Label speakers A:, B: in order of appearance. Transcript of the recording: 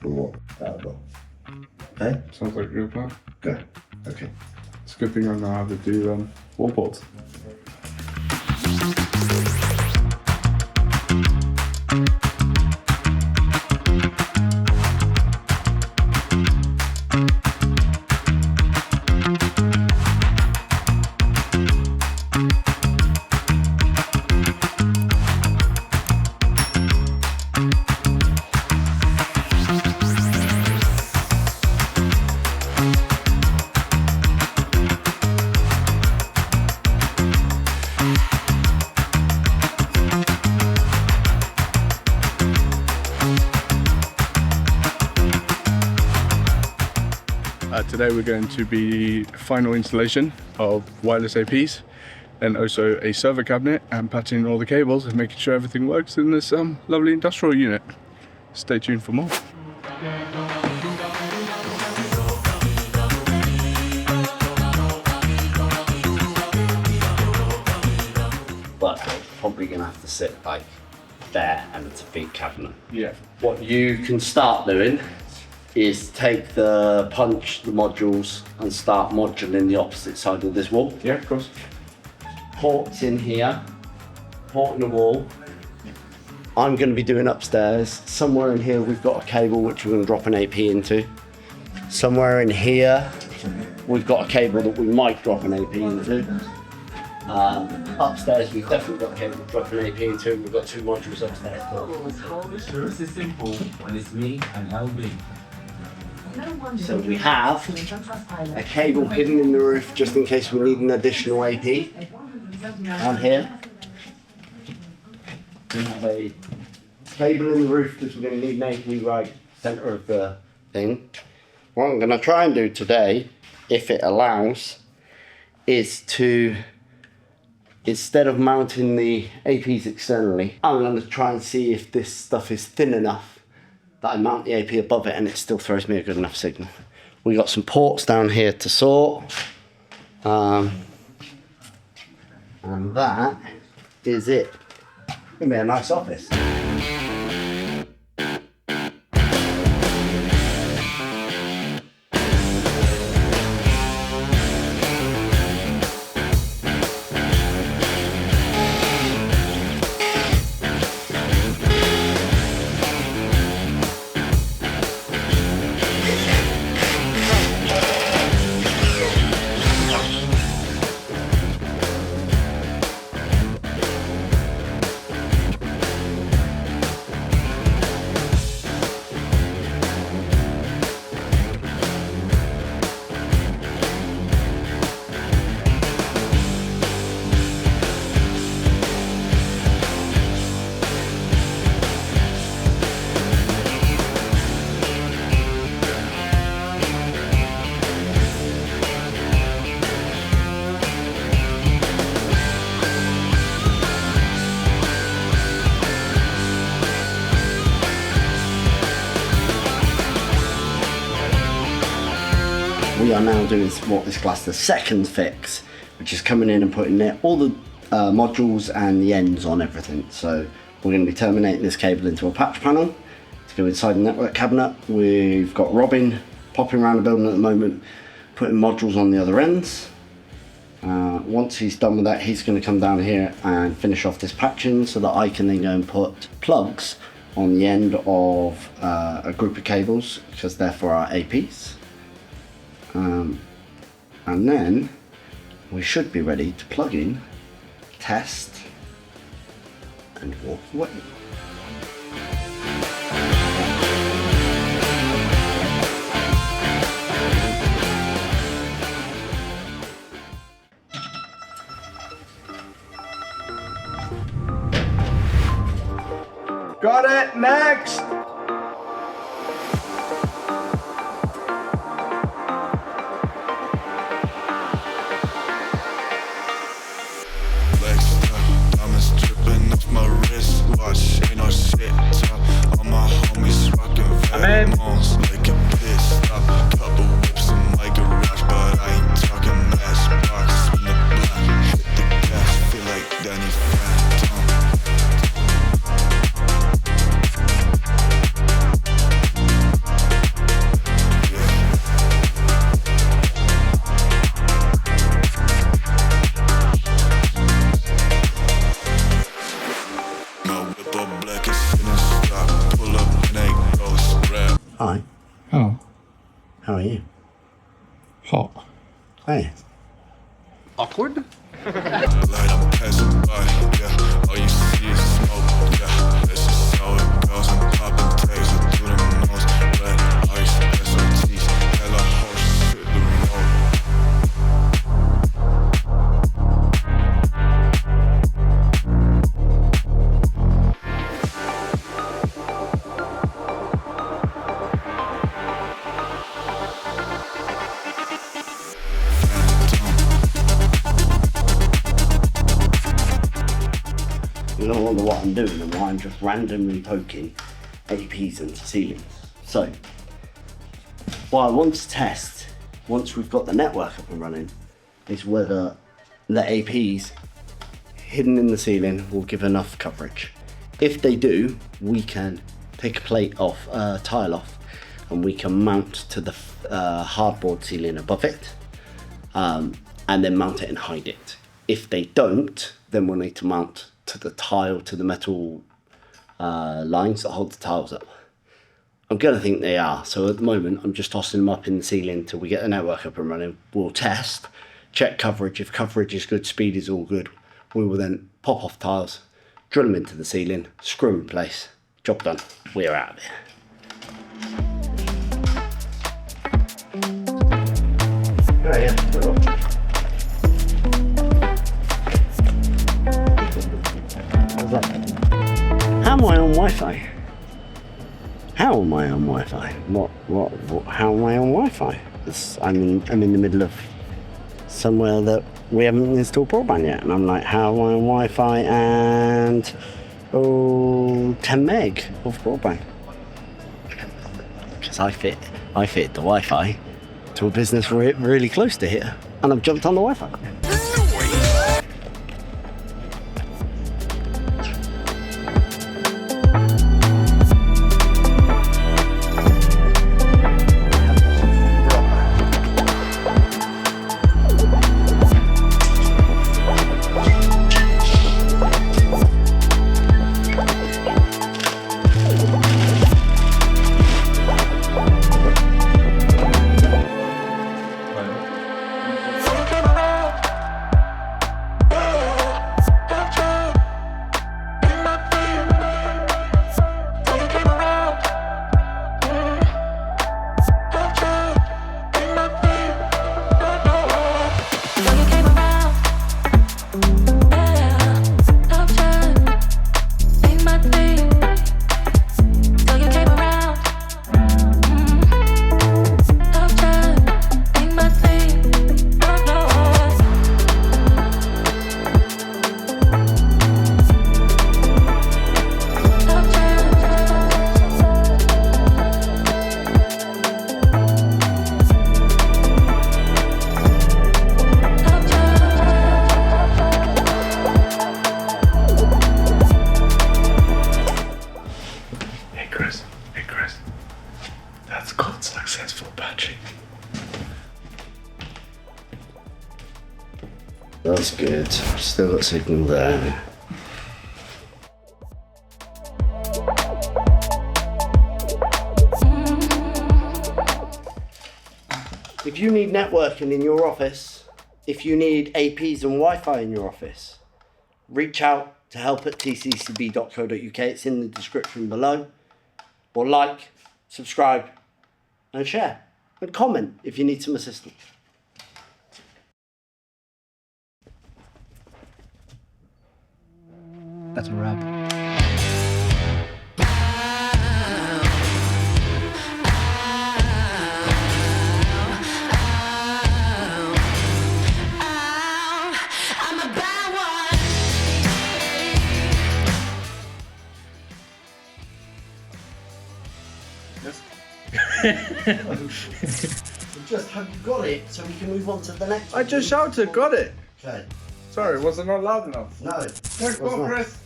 A: From what? Okay.
B: Sounds like a good plan.
A: Go. Okay.
B: It's a good thing I know how to do wall boards. Today we're going to be final installation of wireless APs and also a server cabinet and patching all the cables and making sure everything works in this lovely industrial unit. Stay tuned for more.
C: But probably gonna have to sit like there and it's a big cabinet.
B: Yeah.
C: What you can start doing is take the modules and start moduling the opposite side of this wall.
B: Yeah, of course.
C: Ports in here, port in the wall. I'm going to be doing upstairs. Somewhere in here we've got a cable which we're going to drop an AP into. Somewhere in here we've got a cable that we might drop an AP into. Upstairs we've definitely got a cable to drop an AP into. We've got 2 modules upstairs.
D: This is simple when it's me and LB.
C: So we have a cable hidden in the roof just in case we need an additional AP on here. We have a cable in the roof because we're going to need an AP right centre of the thing. What I'm going to try and do today, if it allows, is to, instead of mounting the APs externally, I'm going to try and see if this stuff is thin enough that I mount the AP above it and it still throws me a good enough signal. We got some ports down here to sort. And that is it. It's gonna be a nice office. We are now doing what is classed as second fix, which is coming in and putting all the modules and the ends on everything. So we're going to be terminating this cable into a patch panel to go inside the network cabinet. We've got Robin popping around the building at the moment, putting modules on the other ends. Once he's done with that, he's going to come down here and finish off this patching so that I can then go and put plugs on the end of a group of cables, because they're for our APs. And then we should be ready to plug in, test, and walk away.
B: Got it, next!
C: Hi,
B: Oh,
C: how are you?
B: hot.
C: Hey.
B: Awkward?
E: Light, I'm passing by, yeah. All you see is smoke, yeah. This is how it goes. I'm popping tags with through the nose. Red ice, SOTs, hella horse, hit the road.
C: You don't wonder what I'm doing and why I'm just randomly poking APs into ceilings. So, what I want to test, once we've got the network up and running, is whether the APs hidden in the ceiling will give enough coverage. If they do, we can take a plate off, tile off, and we can mount to the hardboard ceiling above it, and then mount it and hide it. If they don't, then we'll need to mount to the tile, to the metal lines that hold the tiles up. I'm gonna think they are, so at the moment I'm just tossing them up in the ceiling until we get the network up and running. We'll test, check coverage. If coverage is good, speed is all good, we will then pop off tiles, drill them into the ceiling, screw them in place, job done, we're out of here. Oh yeah, good luck. How am I on Wi-Fi? How am I on Wi-Fi? What how am I on Wi-Fi? I'm in the middle of somewhere that we haven't installed broadband yet, and I'm like, how am I on Wi-Fi and 10 meg of broadband? Because I fit the Wi-Fi to a business really close to here, and I've jumped on the Wi-Fi.
B: That's called successful patching.
C: That's good. Still got signal there. If you need networking in your office, if you need APs and Wi-Fi in your office, reach out to help@tccb.co.uk. It's in the description below. Or like, subscribe, and share. And comment if you need some assistance.
A: That's a wrap.
C: Just have you got it so we can move on to the next
B: I just shouted, got it.
C: Okay.
B: Sorry, was it not loud enough?
C: No.
B: Next one, Chris.